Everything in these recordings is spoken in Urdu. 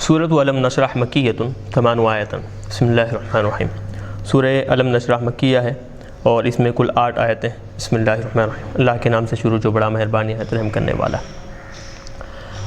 سورۃ علم نشرح مکیۃ 8 آیۃ۔ بسم اللہ الرحمن الرحیم۔ سورہ علم نشرح مکیہ ہے اور اس میں کل 8 آیتیں۔ بسم اللہ الرحمن الرحیم۔ اللہ کے نام سے شروع جو بڑا مہربانی ہے رحم کرنے والا۔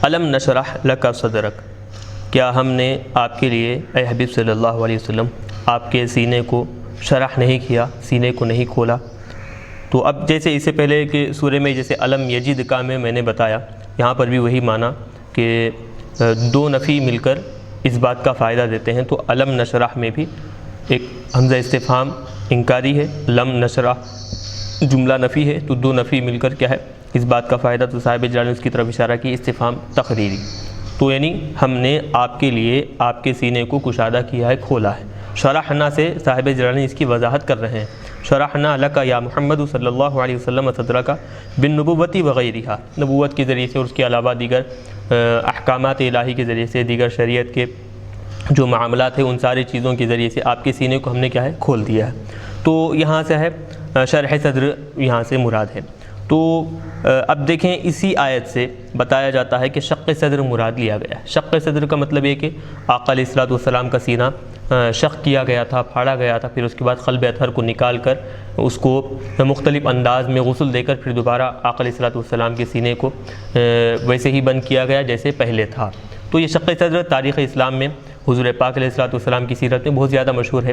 علم نشرح لک صدرک، کیا ہم نے آپ کے لیے اے حبیب صلی اللہ علیہ وسلم آپ کے سینے کو شرح نہیں کیا، سینے کو نہیں کھولا؟ تو اب جیسے اس سے پہلے کہ سورہ میں جیسے علم یجد کا میں نے بتایا، یہاں پر بھی وہی معنی کہ دو نفی مل کر اس بات کا فائدہ دیتے ہیں۔ تو علم نشرح میں بھی ایک حمزہ استفہام انکاری ہے، لم نشرح جملہ نفی ہے، تو دو نفی مل کر کیا ہے اس بات کا فائدہ۔ تو صاحب جلال نے اس کی طرف اشارہ کی، استفہام تقریری، تو یعنی ہم نے آپ کے لیے آپ کے سینے کو کشادہ کیا ہے، کھولا ہے۔ شرحنا سے صاحب جلال نے اس کی وضاحت کر رہے ہیں۔ شرحنا لک یا محمد صلی اللہ علیہ وسلم صدرک بالنبوۃ وغیرہ، نبوت کے ذریعے سے اور اس کے علاوہ دیگر احکامات الہی کے ذریعے سے، دیگر شریعت کے جو معاملات ہیں ان ساری چیزوں کے ذریعے سے آپ کے سینے کو ہم نے کیا ہے کھول دیا ہے۔ تو یہاں سے ہے شرح صدر یہاں سے مراد ہے۔ تو اب دیکھیں اسی آیت سے بتایا جاتا ہے کہ شق صدر مراد لیا گیا ہے۔ شق صدر کا مطلب یہ کہ آقا علیہ الصلوۃ والسلام کا سینہ شق کیا گیا تھا، پھاڑا گیا تھا، پھر اس کے بعد قلب اطہر کو نکال کر اس کو مختلف انداز میں غسل دے کر پھر دوبارہ آقا علیہ الصلوۃ والسلام کے سینے کو ویسے ہی بند کیا گیا جیسے پہلے تھا۔ تو یہ شق صدر تاریخ اسلام میں حضور پاک علیہ الصلوۃ والسلام کی سیرت میں بہت زیادہ مشہور ہے۔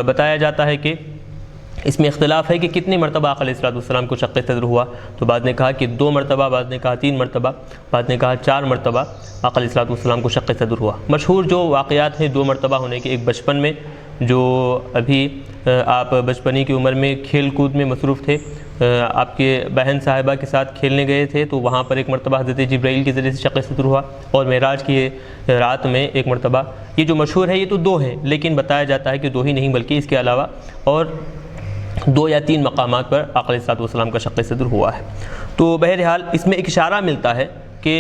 بتایا جاتا ہے کہ اس میں اختلاف ہے کہ کتنی مرتبہ آقا علیہ الصلوۃ والسلام کو شق صدر ہوا، تو بعض نے کہا کہ 2 مرتبہ، بعض نے کہا 3 مرتبہ، بعض نے کہا 4 مرتبہ آقا علیہ الصلوۃ والسلام کو شق صدر ہوا۔ مشہور جو واقعات ہیں 2 مرتبہ ہونے کے، ایک بچپن میں جو ابھی آپ بچپنی کی عمر میں کھیل کود میں مصروف تھے، آپ کے بہن صاحبہ کے ساتھ کھیلنے گئے تھے، تو وہاں پر ایک مرتبہ حضرت جبرائیل کے ذریعے سے شق صدر ہوا، اور معراج کی رات میں ایک مرتبہ۔ یہ جو مشہور ہے یہ تو 2 ہیں، لیکن بتایا جاتا ہے کہ 2 ہی نہیں بلکہ اس کے علاوہ اور 2 یا 3 مقامات پر آقا علیہ الصلوۃ والسلام کا شق صدر ہوا ہے۔ تو بہرحال اس میں ایک اشارہ ملتا ہے کہ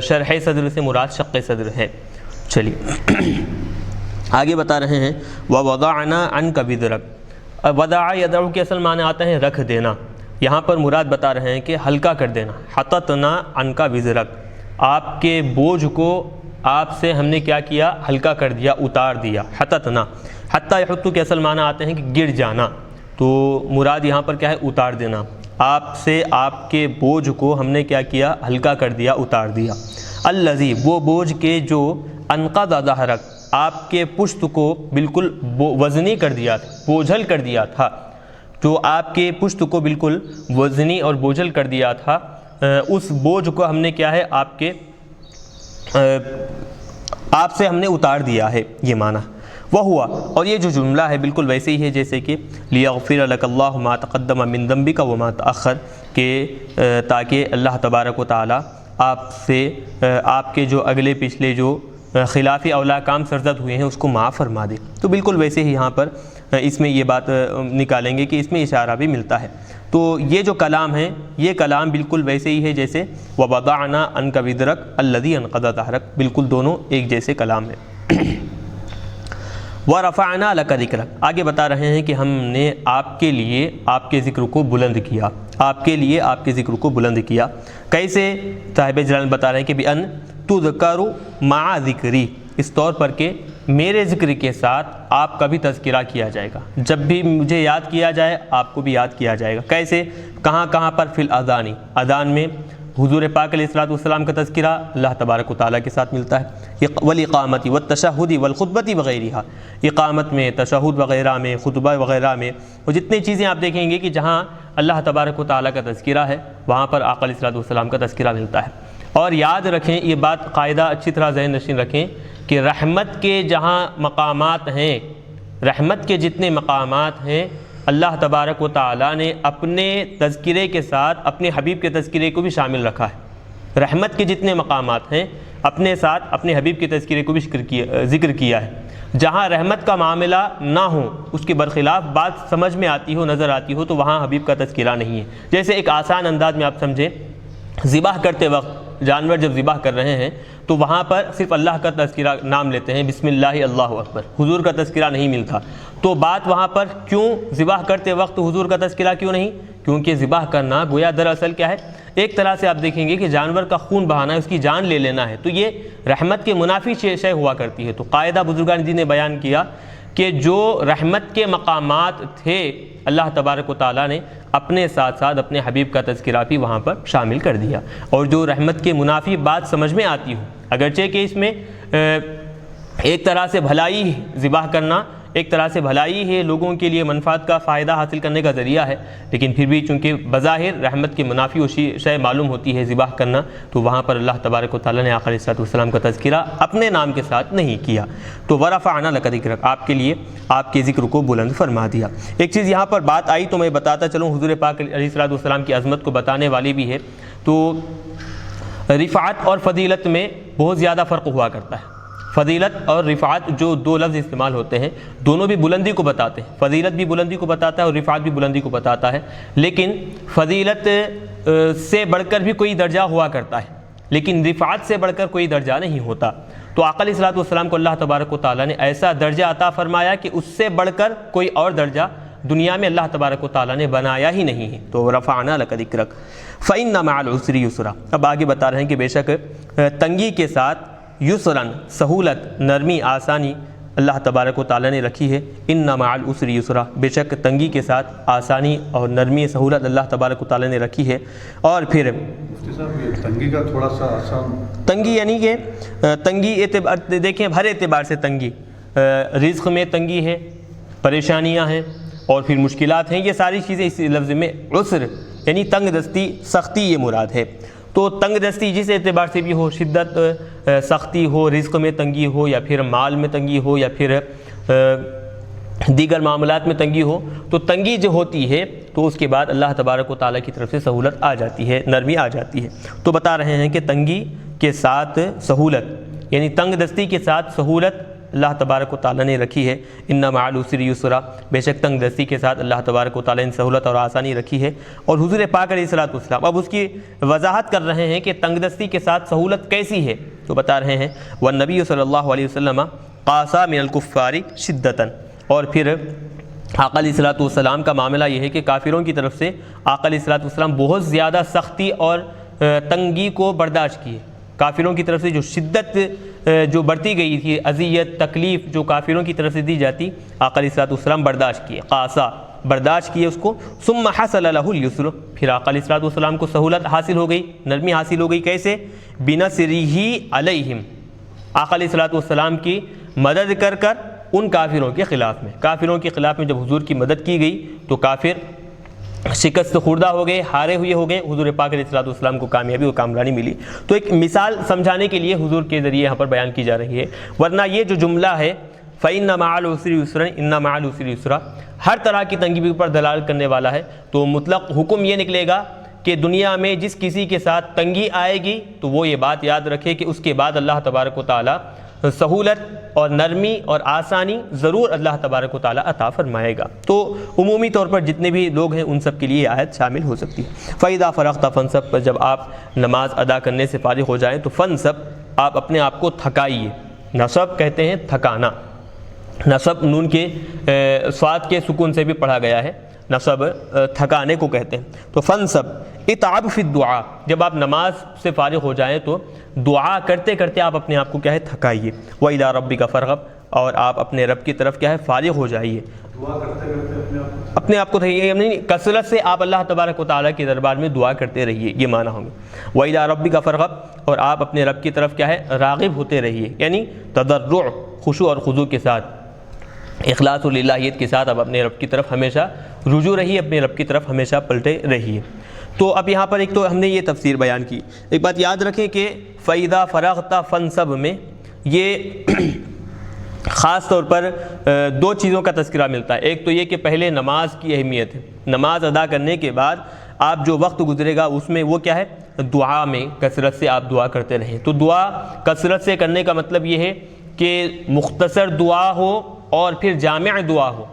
شرح صدر سے مراد شق صدر ہے۔ چلیے آگے بتا رہے ہیں وَوَضَعْنَا عَنْكَ وِزْرَكَ۔ وضع یضع کے اصل معنی آتے ہیں رکھ دینا، یہاں پر مراد بتا رہے ہیں کہ ہلکا کر دینا۔ حَطَطْنَا عَنْكَ وِزْرَكَ، آپ کے بوجھ کو آپ سے ہم نے کیا کیا، ہلکا کر دیا، اتار دیا۔ حَطَطْنَا، حَتَّى يَحُطُّ کے اصل معنی آتے ہیں کہ گر جانا، تو مراد یہاں پر کیا ہے اتار دینا۔ آپ سے آپ کے بوجھ کو ہم نے کیا کیا، ہلکا کر دیا، اتار دیا۔ الذی، وہ بوجھ کے جو انقض ظہرک، آپ کے پشت کو بالکل وزنی کر دیا تھا، بوجھل کر دیا تھا، جو آپ کے پشت کو بالکل وزنی اور بوجھل کر دیا تھا، اس بوجھ کو ہم نے کیا ہے آپ سے ہم نے اتار دیا ہے، یہ معنی وہ ہوا۔ اور یہ جو جملہ ہے بالکل ویسے ہی ہے جیسے کہ لیغفر لک اللہ ما تقدم من ذنبک وما تأخر، کہ تاکہ اللہ تبارک و تعالی آپ سے آپ کے جو اگلے پچھلے جو خلاف اولا کام سرزد ہوئے ہیں اس کو معاف فرما دے۔ تو بالکل ویسے ہی یہاں پر اس میں یہ بات نکالیں گے کہ اس میں اشارہ بھی ملتا ہے۔ تو یہ جو کلام ہے یہ کلام بالکل ویسے ہی ہے جیسے وَوَضَعْنَا عَنْكَ وِزْرَكَ الَّذِي أَنقَضَ ظَهْرَكَ، بالکل دونوں ایک جیسے کلام ہے۔ وَرَفَعْنَا لَكَ ذِكْرَكَ، آگے بتا رہے ہیں کہ ہم نے آپ کے لیے آپ کے ذکر کو بلند کیا، آپ کے لیے آپ کے ذکر کو بلند کیا۔ کیسے؟ صاحب جلال بتا رہے ہیں کہ بِأَن تُذْكَرُ مَعَ ذِكْرِي، اس طور پر کہ میرے ذکر کے ساتھ آپ کا بھی تذکرہ کیا جائے گا، جب بھی مجھے یاد کیا جائے آپ کو بھی یاد کیا جائے گا۔ کیسے؟ کہاں کہاں پر؟ فی الاذان، اذان میں حضور پاک علیہ الصلوۃ والسلام کا تذکرہ اللہ تبارک و تعالیٰ کے ساتھ ملتا ہے۔ والاقامت والتشہد والخطبۃ وغیرہ، اقامت میں، تشہد وغیرہ میں، خطبہ وغیرہ میں، وہ جتنی چیزیں آپ دیکھیں گے کہ جہاں اللہ تبارک و تعالیٰ کا تذکرہ ہے وہاں پر آقا علیہ الصلوۃ والسلام کا تذکرہ ملتا ہے۔ اور یاد رکھیں یہ بات، قاعدہ اچھی طرح ذہن نشین رکھیں کہ رحمت کے جہاں مقامات ہیں، رحمت کے جتنے مقامات ہیں، اللہ تبارک و تعالیٰ نے اپنے تذکرے کے ساتھ اپنے حبیب کے تذکرے کو بھی شامل رکھا ہے۔ رحمت کے جتنے مقامات ہیں اپنے ساتھ اپنے حبیب کے تذکرے کو بھی ذکر کیا ہے۔ جہاں رحمت کا معاملہ نہ ہو، اس کے برخلاف بات سمجھ میں آتی ہو، نظر آتی ہو، تو وہاں حبیب کا تذکرہ نہیں ہے۔ جیسے ایک آسان انداز میں آپ سمجھیں، ذبح کرتے وقت جانور جب ذبح کر رہے ہیں تو وہاں پر صرف اللہ کا تذکرہ نام لیتے ہیں، بسم اللہ اللہ اکبر، حضور کا تذکرہ نہیں ملتا۔ تو بات وہاں پر کیوں ذبح کرتے وقت حضور کا تذکرہ کیوں نہیں؟ کیونکہ ذبح کرنا گویا دراصل کیا ہے، ایک طرح سے آپ دیکھیں گے کہ جانور کا خون بہانا ہے، اس کی جان لے لینا ہے، تو یہ رحمت کے منافی شے ہوا کرتی ہے۔ تو قاعدہ بزرگان دین نے بیان کیا کہ جو رحمت کے مقامات تھے اللہ تبارک و تعالیٰ نے اپنے ساتھ ساتھ اپنے حبیب کا تذکرہ بھی وہاں پر شامل کر دیا، اور جو رحمت کے منافی بات سمجھ میں آتی ہو، اگرچہ کہ اس میں ایک طرح سے بھلائی ذبح کرنا ایک طرح سے بھلائی ہے، لوگوں کے لیے منفعت کا فائدہ حاصل کرنے کا ذریعہ ہے، لیکن پھر بھی چونکہ بظاہر رحمت کے منافی و شے معلوم ہوتی ہے ذبح کرنا، تو وہاں پر اللہ تبارک و تعالیٰ نے آقا علیہ السلام کا تذکرہ اپنے نام کے ساتھ نہیں کیا۔ تو ورفعنا لک ذکرک، آپ کے لیے آپ کے ذکر کو بلند فرما دیا۔ ایک چیز یہاں پر بات آئی تو میں بتاتا چلوں، حضور پاک علیہ السلام کی عظمت کو بتانے والی بھی ہے۔ تو رفعت اور فضیلت میں بہت زیادہ فرق ہوا کرتا ہے۔ فضیلت اور رفعت جو دو لفظ استعمال ہوتے ہیں، دونوں بھی بلندی کو بتاتے ہیں، فضیلت بھی بلندی کو بتاتا ہے اور رفعت بھی بلندی کو بتاتا ہے، لیکن فضیلت سے بڑھ کر بھی کوئی درجہ ہوا کرتا ہے، لیکن رفعت سے بڑھ کر کوئی درجہ نہیں ہوتا۔ تو آقا علیہ السلام کو اللہ تبارک و تعالیٰ نے ایسا درجہ عطا فرمایا کہ اس سے بڑھ کر کوئی اور درجہ دنیا میں اللہ تبارک و تعالیٰ نے بنایا ہی نہیں ہے۔ تو رفعنا لک ذکرک فإن مع العسر یسرا، اب آگے بتا رہے ہیں کہ بے شک تنگی کے ساتھ یسرن سہولت، نرمی، آسانی اللہ تبارک و تعالیٰ نے رکھی ہے۔ ان مع العسر یسرا، بے شک تنگی کے ساتھ آسانی اور نرمی سہولت اللہ تبارک و تعالیٰ نے رکھی ہے۔ اور پھر مفتی صاحب یہ تنگی کا تھوڑا سا آسان، تنگی یعنی کہ تنگی اعتبار دیکھیں، ہر اعتبار سے تنگی، رزق میں تنگی ہے، پریشانیاں ہیں اور پھر مشکلات ہیں، یہ ساری چیزیں اس لفظ میں عسر یعنی تنگ دستی، سختی یہ مراد ہے۔ تو تنگ دستی جس اعتبار سے بھی ہو، شدت، سختی ہو، رزق میں تنگی ہو یا پھر مال میں تنگی ہو یا پھر دیگر معاملات میں تنگی ہو، تو تنگی جو ہوتی ہے تو اس کے بعد اللہ تبارک و تعالیٰ کی طرف سے سہولت آ جاتی ہے، نرمی آ جاتی ہے۔ تو بتا رہے ہیں کہ تنگی کے ساتھ سہولت یعنی تنگ دستی کے ساتھ سہولت اللہ تبارک و تعالیٰ نے رکھی ہے۔ ان مع العسر یسرا، بے شک تنگ دستی کے ساتھ اللہ تبارک و تعالیٰ نے سہولت اور آسانی رکھی ہے۔ اور حضور پاک علیہ السلام اب اس کی وضاحت کر رہے ہیں کہ تنگ دستی کے ساتھ سہولت کیسی ہے، تو بتا رہے ہیں والنبی صلی اللہ علیہ وسلم قاسا من الکفار شدتاً، اور پھر آقا علیہ السلام کا معاملہ یہ ہے کہ کافروں کی طرف سے آقا علیہ السلام بہت زیادہ سختی اور تنگی کو برداشت کیے۔ کافروں کی طرف سے جو شدت جو بڑھتی گئی تھی، اذیت، تکلیف جو کافروں کی طرف سے دی جاتی، آقا علیہ السلام برداشت کیے، قاسا برداشت کیے اس کو۔ ثم حصل له اليسر، پھر آقا علیہ السلام کو سہولت حاصل ہو گئی، نرمی حاصل ہو گئی، کیسے؟ بنصرہ علیہم، آقا علیہ السلام کی مدد کر کر ان کافروں کے خلاف میں، کافروں کے خلاف میں جب حضور کی مدد کی گئی تو کافر شکست خوردہ ہو گئے، ہارے ہوئے ہو گئے، حضور پاک علیہ السلام کو کامیابی و کامرانی ملی۔ تو ایک مثال سمجھانے کے لیے حضور کے ذریعے یہاں پر بیان کی جا رہی ہے، ورنہ یہ جو جملہ ہے فَإِنَّ مَعَ الْعُسْرِ يُسْرًا، إِنَّ مَعَ الْعُسْرِ يُسْرًا، ہر طرح کی تنگی پر دلالت کرنے والا ہے، تو مطلق حکم یہ نکلے گا کہ دنیا میں جس کسی کے ساتھ تنگی آئے گی تو وہ یہ بات یاد رکھے کہ اس کے بعد اللہ تبارک و تعالیٰ سہولت اور نرمی اور آسانی ضرور اللہ تبارک و تعالیٰ عطا فرمائے گا۔ تو عمومی طور پر جتنے بھی لوگ ہیں ان سب کے لیے یہ آیت شامل ہو سکتی ہے۔ فَإِذَا فَرَغْتَ فَانْصَبْ، پر جب آپ نماز ادا کرنے سے فارغ ہو جائیں تو فَانْصَبْ، آپ اپنے آپ کو تھکائیے۔ نصب کہتے ہیں تھکانا، نصب نون کے صاد کے سکون سے بھی پڑھا گیا ہے، نصب تھکانے کو کہتے ہیں۔ تو فَانْصَبْ اتعب فی الدعاء، جب آپ نماز سے فارغ ہو جائیں تو دعا کرتے کرتے آپ اپنے آپ کو کیا ہے تھکائیے۔ وَإِلَىٰ رَبِّكَ فَارْغَب، اور آپ اپنے رب کی طرف کیا ہے فارغ ہو جائیے۔ دعا کرتے کرتے اپنے آپ کو تھکائیے، کثرت سے آپ اللہ تبارک و تعالیٰ کے دربار میں دعا کرتے رہیے، یہ معنی ہوں گے۔ وَإِلَىٰ رَبِّكَ فَارْغَب، اور آپ اپنے رب کی طرف کیا ہے راغب ہوتے رہیے، یعنی تضرع، خشوع اور خضوع کے ساتھ، اخلاص و للہیت کے ساتھ آپ اپنے رب کی طرف ہمیشہ رجوع رہیے، اپنے رب کی طرف ہمیشہ پلٹے رہیے۔ تو اب یہاں پر ایک تو ہم نے یہ تفسیر بیان کی، ایک بات یاد رکھیں کہ فَإِذَا فَرَغْتَ فَانْصَبْ میں یہ خاص طور پر دو چیزوں کا تذکرہ ملتا ہے۔ ایک تو یہ کہ پہلے نماز کی اہمیت ہے، نماز ادا کرنے کے بعد آپ جو وقت گزرے گا اس میں وہ کیا ہے دعا میں کثرت سے آپ دعا کرتے رہیں۔ تو دعا کثرت سے کرنے کا مطلب یہ ہے کہ مختصر دعا ہو اور پھر جامع دعا ہو۔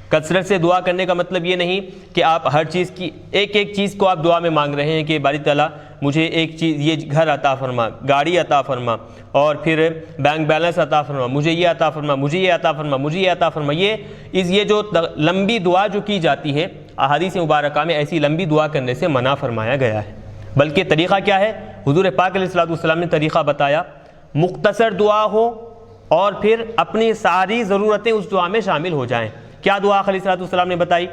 کثرت سے دعا کرنے کا مطلب یہ نہیں کہ آپ ہر چیز کی ایک ایک چیز کو آپ دعا میں مانگ رہے ہیں کہ باری تعالیٰ مجھے ایک چیز، یہ گھر عطا فرما، گاڑی عطا فرما، اور پھر بینک بیلنس عطا فرما، مجھے یہ عطا فرما، مجھے یہ عطا فرما، مجھے یہ عطا فرما۔ یہ جو لمبی دعا جو کی جاتی ہے احادیث مبارکہ میں ایسی لمبی دعا کرنے سے منع فرمایا گیا ہے۔ بلکہ طریقہ کیا ہے؟ حضور پاک علیہ الصلوۃ والسلام نے طریقہ بتایا، مختصر دعا ہو اور پھر اپنی ساری ضرورتیں اس دعا میں شامل ہو جائیں۔ کیا دعا علیہ الصلوۃ والسلام نے بتائی؟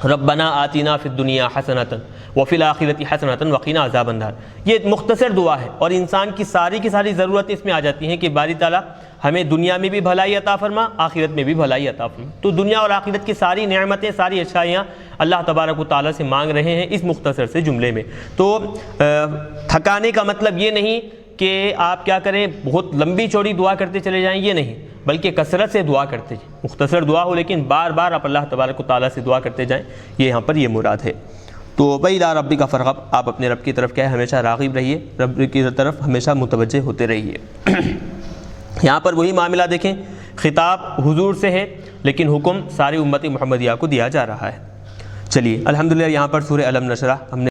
ربنا آتنا فی الدنیا حسنۃ وفی الآخرۃ حسنۃ وقنا عذاب النار۔ یہ مختصر دعا ہے اور انسان کی ساری ضرورتیں اس میں آ جاتی ہیں کہ باری تعالیٰ ہمیں دنیا میں بھی بھلائی عطا فرما، آخرت میں بھی بھلائی عطا فرما۔ تو دنیا اور آخرت کی ساری نعمتیں، ساری اچھائیاں اللہ تبارک و تعالیٰ سے مانگ رہے ہیں اس مختصر سے جملے میں۔ تو تھکانے کا مطلب یہ نہیں کہ آپ کیا کریں، بہت لمبی چوڑی دعا کرتے چلے جائیں، یہ نہیں، بلکہ کثرت سے دعا کرتے جائیں، مختصر دعا ہو لیکن بار بار آپ اللہ تبارک و تعالیٰ سے دعا کرتے جائیں، یہ یہاں پر یہ مراد ہے۔ تو وَإِلَىٰ رَبِّكَ فَارْغَب، آپ اپنے رب کی طرف کیا ہے، ہمیشہ راغب رہیے، رب کی طرف ہمیشہ متوجہ ہوتے رہیے۔ یہاں پر وہی معاملہ دیکھیں، خطاب حضور سے ہے لیکن حکم ساری امت محمدیہ کو دیا جا رہا ہے۔ چلیے الحمدللہ یہاں پر سورہ الم نشرح ہم نے